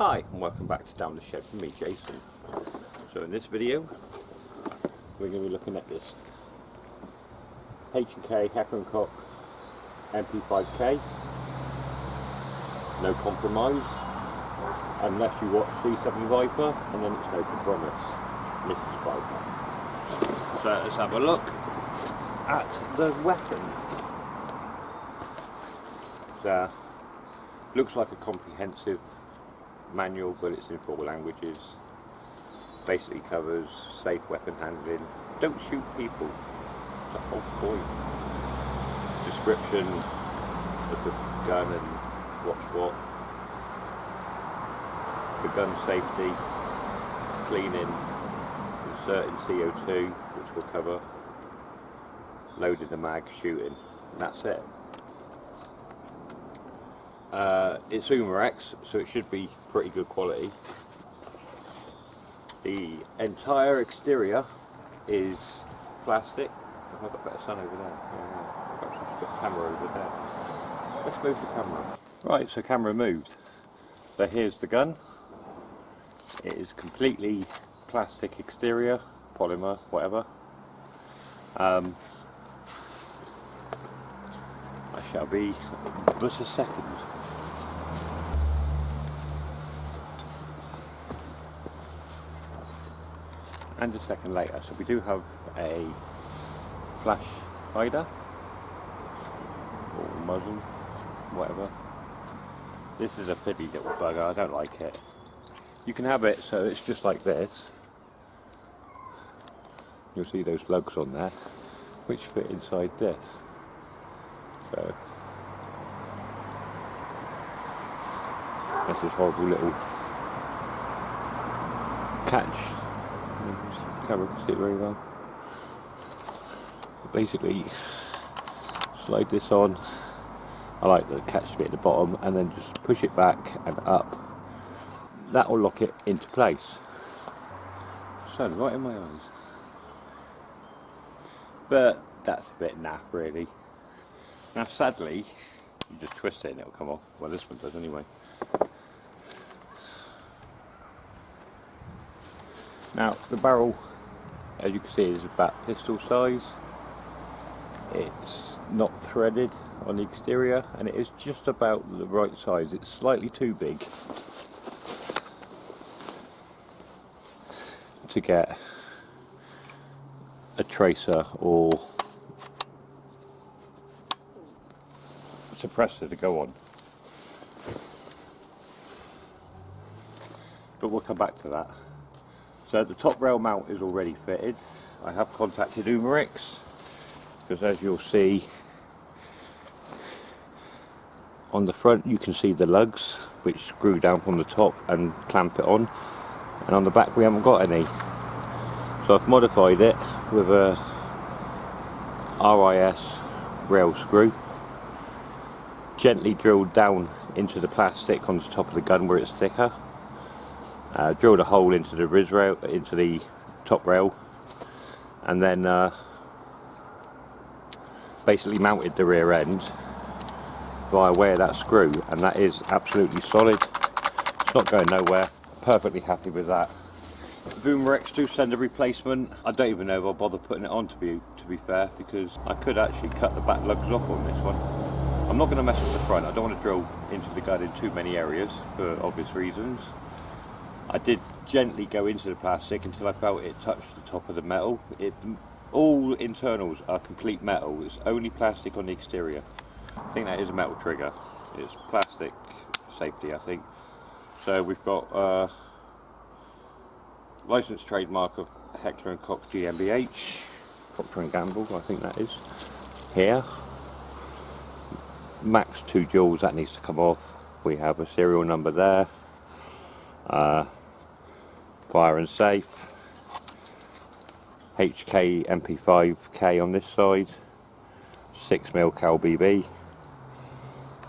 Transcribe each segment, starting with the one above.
Hi and welcome back to Down the Shed from me, Jason. So in this video we're going to be looking at this H&K Cock MP5K. No compromise, unless you watch C7 Viper, and then it's no compromise. Mrs. Viper. So let's have a look at the weapon. So looks like a comprehensive manual, but it's in 4 languages. Basically covers safe weapon handling, don't shoot people, it's the whole point. Description of the gun and what's what, the gun safety, cleaning, inserting CO2, which we'll cover, loading the mag, shooting, and that's it. It's Umarex, so it should be pretty good quality. The entire exterior is plastic. I've got better sun over there. Perhaps I should put the camera over there. Let's move the camera. Right, so camera moved. So here's the gun. It is completely plastic exterior, polymer, whatever. I shall be but a second. And a second later. So we do have a flash hider or muzzle, whatever. This is a pretty little bugger, I don't like it. You can have it so it's just like this. You'll see those lugs on there which fit inside this. So that's this horrible little catch. The camera can see it very well. Basically, slide this on. I like the catch bit at the bottom, and then just push it back and up. That will lock it into place. Sun right in my eyes. But that's a bit naff, really. Now, sadly, you just twist it and it'll come off. Well, this one does anyway. Now, the barrel, as you can see, is about pistol size. It's not threaded on the exterior, and it is just about the right size. It's slightly too big to get a tracer or suppressor to go on. But we'll come back to that. So the top rail mount is already fitted. I have contacted Umarex, because as you'll see on the front you can see the lugs which screw down from the top and clamp it on, and on the back we haven't got any. So I've modified it with a RIS rail screw, gently drilled down into the plastic on the top of the gun where it's thicker. Drilled a hole into the RIS rail, into the top rail, and then basically mounted the rear end via way of that screw, and that is absolutely solid. It's not going nowhere. Perfectly happy with that. Umarex do send a replacement. I don't even know if I'll bother putting it on, to be fair, because I could actually cut the back lugs off on this one. I'm not going to mess with the front. I don't want to drill into the gun in too many areas for obvious reasons. I did gently go into the plastic until I felt it touched the top of the metal. All internals are complete metal. It's only plastic on the exterior. I think that is a metal trigger. It's plastic safety, I think. So we've got licensed trademark of h&amp GmbH, Procter & Gamble, I think that is, here. Max 2 joules, that needs to come off. We have a serial number there. Fire and safe. HK MP5K on this side. 6mm Cal BB.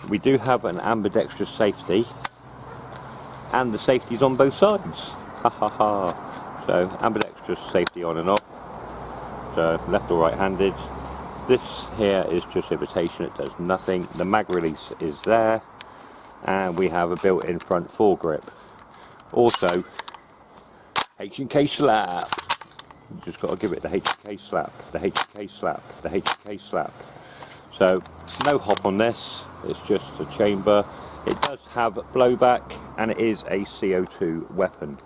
We do have an ambidextrous safety, and the safety's on both sides. Ha ha ha. So ambidextrous safety on and off. So left or right handed. This here is just imitation, it does nothing. The mag release is there, and we have a built-in front foregrip. Also, H&K slap. You just got to give it the H&K slap, the H&K slap, the H&K slap. So no hop on this, it's just a chamber. It does have blowback and it is a CO2 weapon.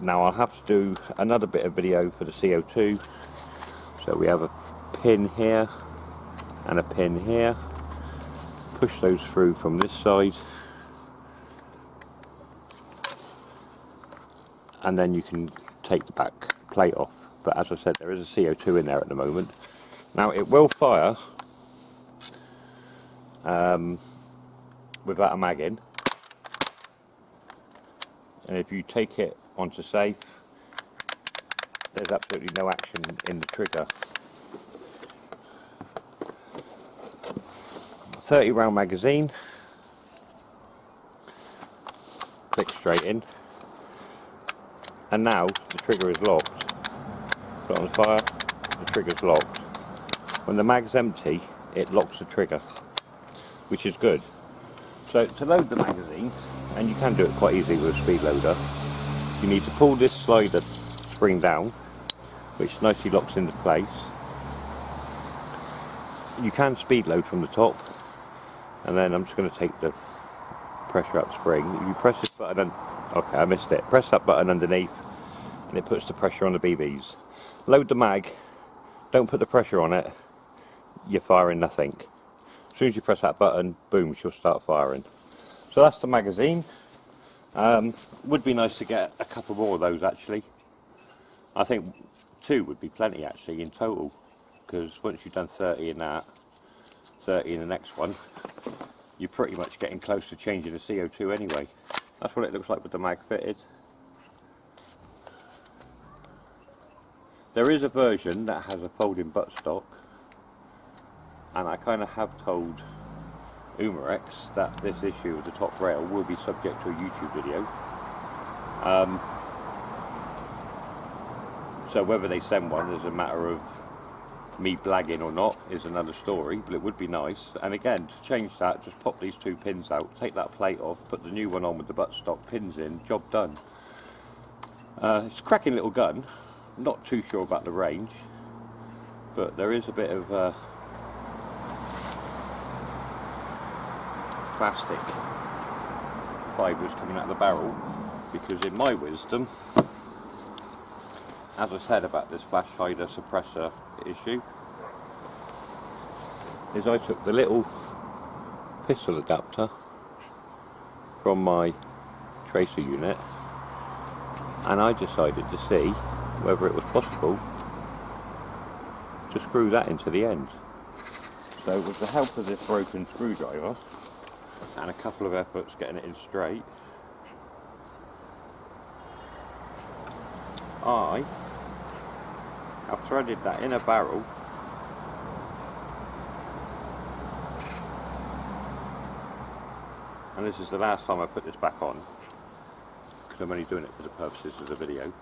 Now I'll have to do another bit of video for the CO2. So we have a pin here and a pin here. Push those through from this side. And then you can take the back plate off. But as I said, there is a CO2 in there at the moment. Now it will fire without a mag in, and if you take it onto safe, there's absolutely no action in the trigger. 30 round magazine, click straight in, and now the trigger is locked. Put it on fire, the trigger's locked. When the mag's empty, it locks the trigger, which is good. So to load the magazine, and you can do it quite easily with a speed loader, you need to pull this slider spring down, which nicely locks into place. You can speed load from the top, and then I'm just going to take the pressure up spring. If you press this button, okay, I missed it. Press that button underneath, and it puts the pressure on the BBs. Load the mag, don't put the pressure on it, you're firing nothing. As soon as you press that button, boom, she'll start firing. So that's the magazine. Would be nice to get a couple more of those actually. I think 2 would be plenty actually in total, because once you've done 30 in that, 30 in the next one, you're pretty much getting close to changing the CO2 anyway. That's what it looks like with the mag fitted. There is a version that has a folding buttstock, and I kind of have told Umarex that this issue of the top rail will be subject to a YouTube video. So whether they send one is a matter of me blagging or not is another story, but it would be nice. And again, to change that, just pop these 2 pins out, take that plate off, put the new one on with the buttstock pins in, job done. It's a cracking little gun. Not too sure about the range, but there is a bit of plastic fibres coming out of the barrel, because in my wisdom, as I said about this flash hider suppressor issue, is I took the little pistol adapter from my tracer unit and I decided to see whether it was possible to screw that into the end. So with the help of this broken screwdriver and a couple of efforts getting it in straight, I have threaded that inner barrel and this is the last time I put this back on, because I'm only doing it for the purposes of the video.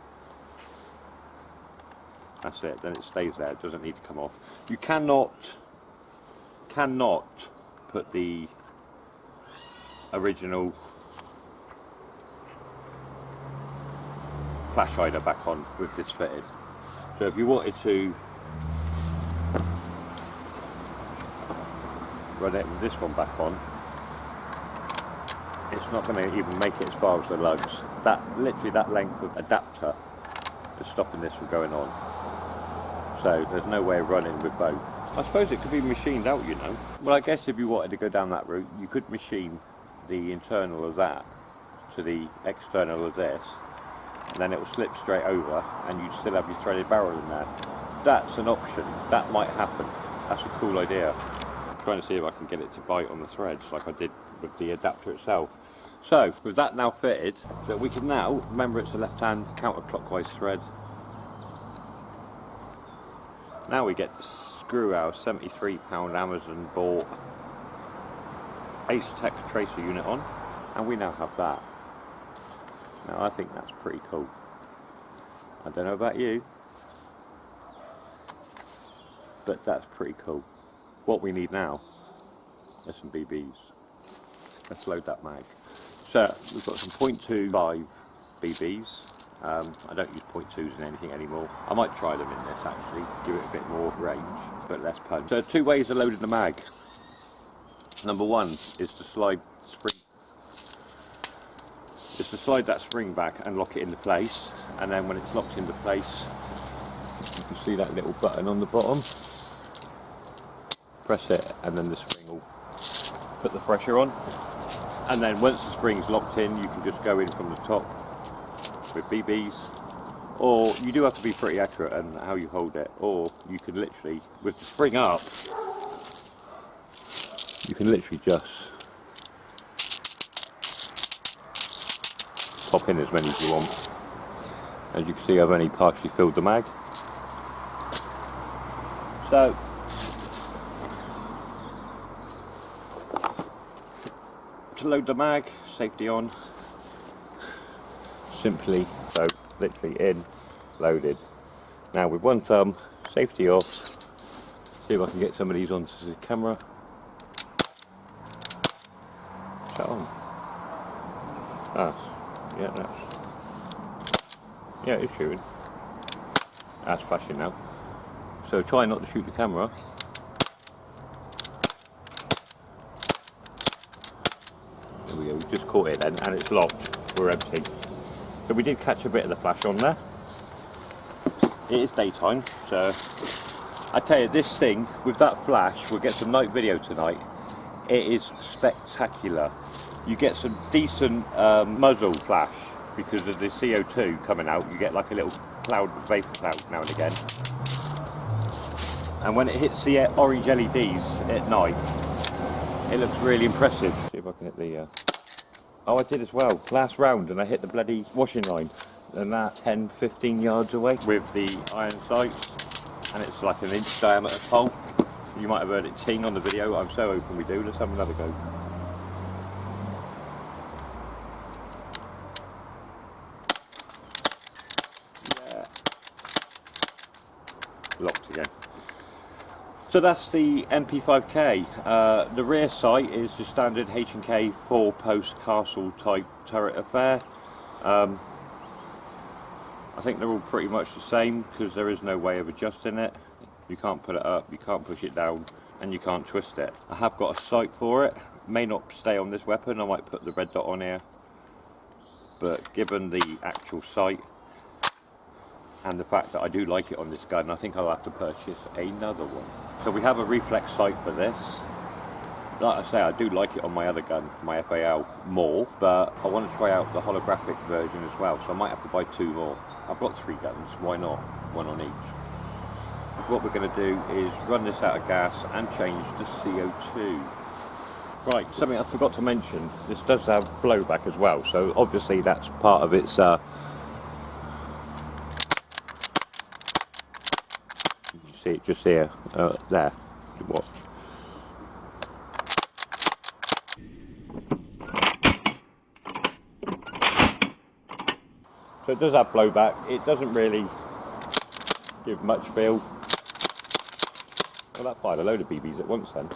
That's it, then it stays there, it doesn't need to come off. You cannot put the original flash hider back on with this fitted. So if you wanted to run it with this one back on, it's not going to even make it as far as the lugs. Literally that length of adapter is stopping this from going on. So there's no way of running with both. I suppose it could be machined out, you know. Well, I guess if you wanted to go down that route, you could machine the internal of that to the external of this, and then it will slip straight over and you'd still have your threaded barrel in there. That's an option. That might happen. That's a cool idea. I'm trying to see if I can get it to bite on the threads like I did with the adapter itself. So with that now fitted, so we can now, remember it's a left hand counterclockwise thread. Now we get to screw our £73 Amazon bought Ace Tech tracer unit on, and we now have that. Now I think that's pretty cool. I don't know about you, but that's pretty cool. What we need now is some BBs. Let's load that mag. So we've got some .25 BBs. I don't use .2s in anything anymore. I might try them in this actually, give it a bit more range, but less punch. So 2 ways of loading the mag. Number 1 is to slide that spring back and lock it into place, and then when it's locked into place, you can see that little button on the bottom. Press it and then the spring will put the pressure on, and then once the spring's locked in, you can just go in from the top with BBs, or you do have to be pretty accurate in how you hold it, or you can literally, with the spring up, you can literally just pop in as many as you want. As you can see, I've only partially filled the mag. So to load the mag, safety on, simply, so literally in, loaded. Now with one thumb, safety off. See if I can get some of these onto the camera. Is that on? Yeah, it's shooting. That's flashing now. So try not to shoot the camera. There we go, we just caught it then, and it's locked. We're empty. So we did catch a bit of the flash on there. It is daytime, so I tell you, this thing with that flash, we'll get some night video tonight. It is spectacular. You get some decent muzzle flash because of the CO2 coming out. You get like a little cloud, vapor cloud now and again. And when it hits the orange LEDs at night, it looks really impressive. See if I can hit the... Oh, I did as well. Last round, and I hit the bloody washing line. And that 10-15 yards away with the iron sights. And it's like an inch diameter pole. You might have heard it ting on the video. I'm so hoping we do. Let's have another go. Yeah. Locked again. So that's the MP5K. The rear sight is the standard H&K 4-post castle type turret affair. I think they're all pretty much the same because there is no way of adjusting it. You can't put it up, you can't push it down, and you can't twist it. I have got a sight for it. May not stay on this weapon, I might put the red dot on here. But given the actual sight and the fact that I do like it on this gun, I think I'll have to purchase another one. So we have a reflex sight for this. Like I say, I do like it on my other gun, my FAL, more, but I want to try out the holographic version as well, so I might have to buy 2 more. I've got 3 guns, why not? 1 on each. What we're going to do is run this out of gas and change the CO2. Right, something I forgot to mention, this does have blowback as well, so obviously that's part of its you see it just here, there, you watch. So it does have blowback, it doesn't really give much feel. Well, that fired a load of BBs at once then.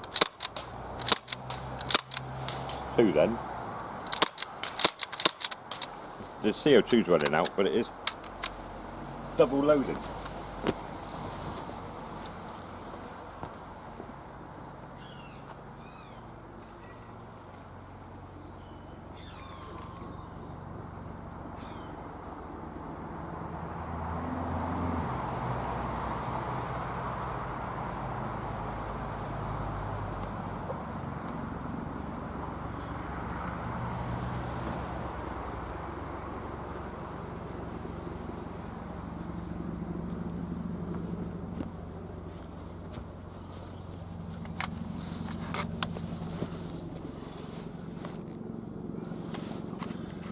2 then. The CO2's running out, but it is double loaded.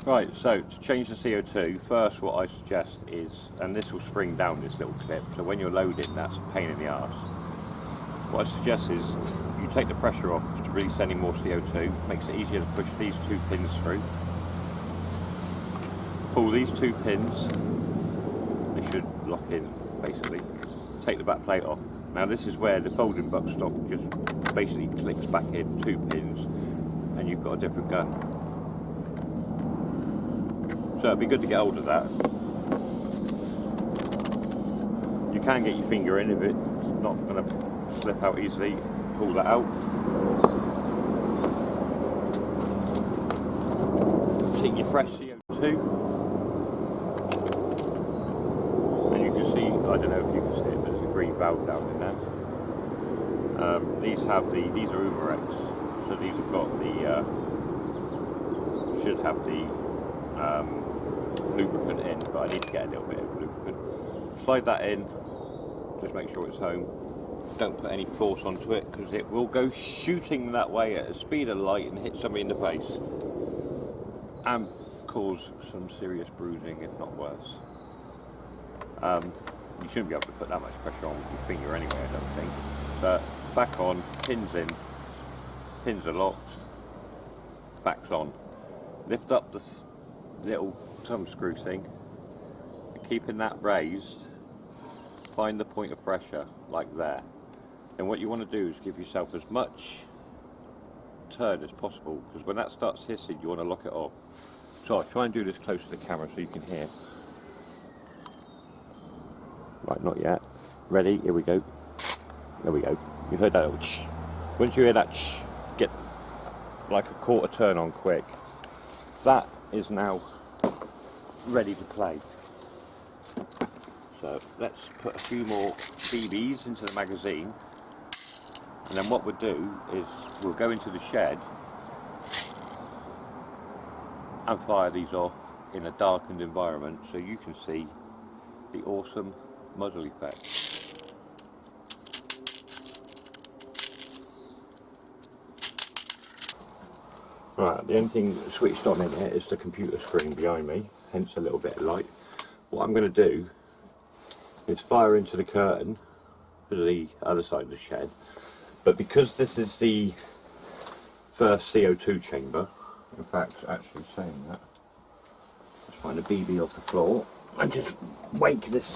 Right, so to change the CO2, first what I suggest is, and this will spring down this little clip, so when you're loading that's a pain in the arse. What I suggest is you take the pressure off to release any more CO2, makes it easier to push these 2 pins through. Pull these 2 pins, they should lock in basically. Take the back plate off. Now this is where the folding buttstock just basically clicks back in 2 pins and you've got a different gun. So it'd be good to get hold of that. You can get your finger in if it's not going to slip out easily. Pull that out. Take your fresh CO2. And you can see, I don't know if you can see it, but there's a green valve down in there. These are Umarex, so these have got the, should have the lubricant in, but I need to get a little bit of lubricant. Slide that in, just make sure it's home. Don't put any force onto it because it will go shooting that way at the speed of light and hit somebody in the face and cause some serious bruising, if not worse. You shouldn't be able to put that much pressure on with your finger anyway, I don't think. But back on, pins in, pins are locked, back's on. Lift up the little thumb screw thing, and keeping that raised, find the point of pressure, like there. And what you want to do is give yourself as much turn as possible, because when that starts hissing, you want to lock it off. So I'll try and do this close to the camera so you can hear. Right, not yet. Ready? Here we go. There we go. You heard that little ch. Once you hear that ch, get like a quarter turn on quick. That is now ready to play. So let's put a few more BBs into the magazine, and then what we'll do is we'll go into the shed and fire these off in a darkened environment so you can see the awesome muzzle effect. Right, the only thing switched on in here is the computer screen behind me, hence a little bit of light. What I'm going to do is fire into the curtain to the other side of the shed, but because this is the first CO2 chamber, in fact, actually saying that, let's find a BB off the floor and just wake this,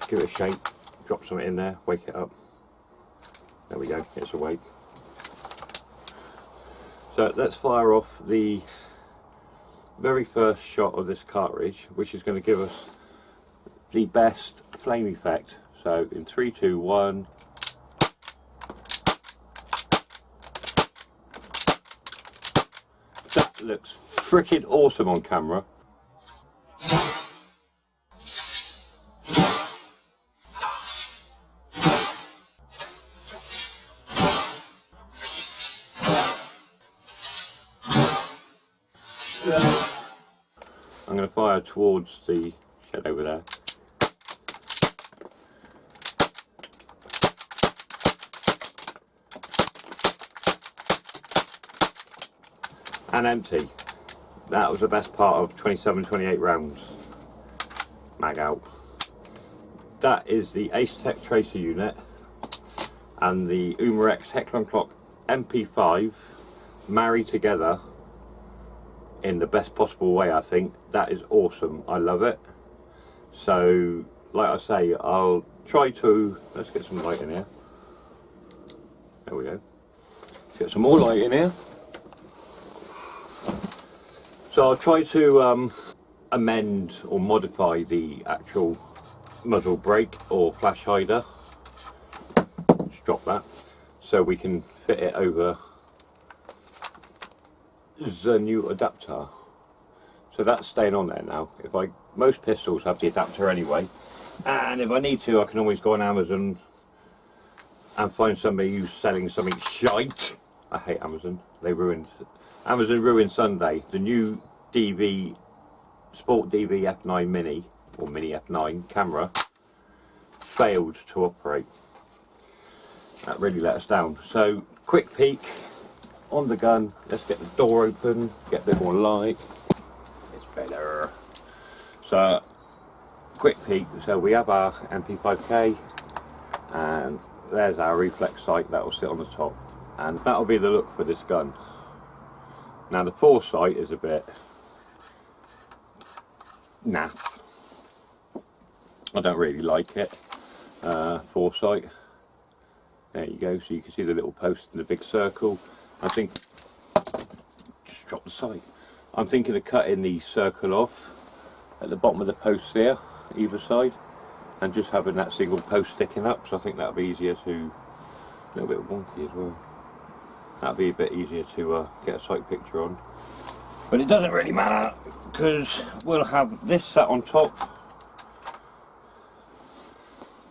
give it a shake, drop something in there, wake it up. There we go, it's awake. So let's fire off the very first shot of this cartridge, which is going to give us the best flame effect. So in 3, 2, 1. That looks freaking awesome on camera. I'm going to fire towards the shed over there. And empty. That was the best part of 27-28 rounds. Mag out. That is the Airsoft tracer unit and the Umarex Heckler & Koch MP5 married together in the best possible way. I think that is awesome. I love it. So like I say, I'll try to, let's get some light in here. There we go. Let's get some more light in here. So I'll try to amend or modify the actual muzzle brake or flash hider. Just drop that so we can fit it over the new adapter. So that's staying on there now. Most pistols have the adapter anyway, and if I need to, I can always go on Amazon and find somebody who's selling something shite. I hate Amazon. Amazon ruined Sunday. The new DV Sport DV F9 Mini or Mini F9 camera failed to operate. That really let us down. So quick peek on the gun. Let's get the door open, get a bit more light. It's better. So quick peek. So we have our MP5K, and there's our reflex sight that will sit on the top, and that'll be the look for this gun. Now the foresight is a bit naff. I don't really like it. Foresight. There you go. So you can see the little post in the big circle. I think just drop the sight. I'm thinking of cutting the circle off at the bottom of the post there, either side, and just having that single post sticking up, so I think that'll be easier to, a little bit wonky as well, that'll be a bit easier to get a sight picture on. But it doesn't really matter, because we'll have this sat on top,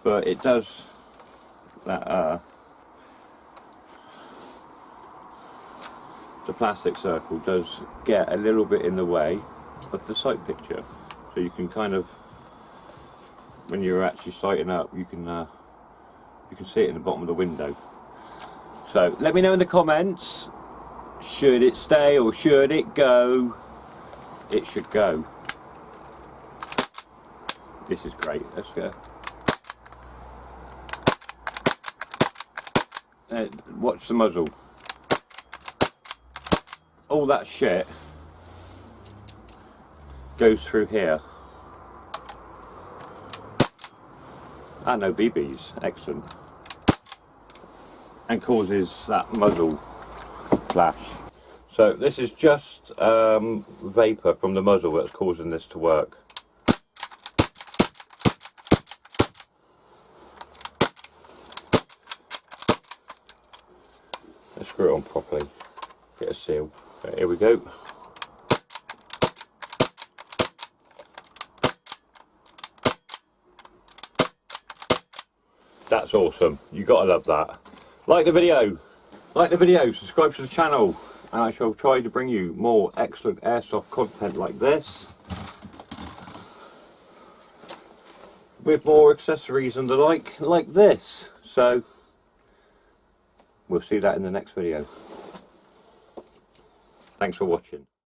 but it does that, the plastic circle does get a little bit in the way of the sight picture, so you can kind of, when you're actually sighting up, you can see it in the bottom of the window. So let me know in the comments, should it stay or should it go? It should go. This is great. Let's go. Watch the muzzle. All that shit goes through here. Ah, no BBs, excellent. And causes that muzzle flash. So this is just vapour from the muzzle that's causing this to work. Let's screw it on properly, get a seal. Okay, here we go. That's awesome. You gotta love that. Like the video, subscribe to the channel, and I shall try to bring you more excellent airsoft content like this, with more accessories and the like this. So we'll see that in the next video. Thanks for watching.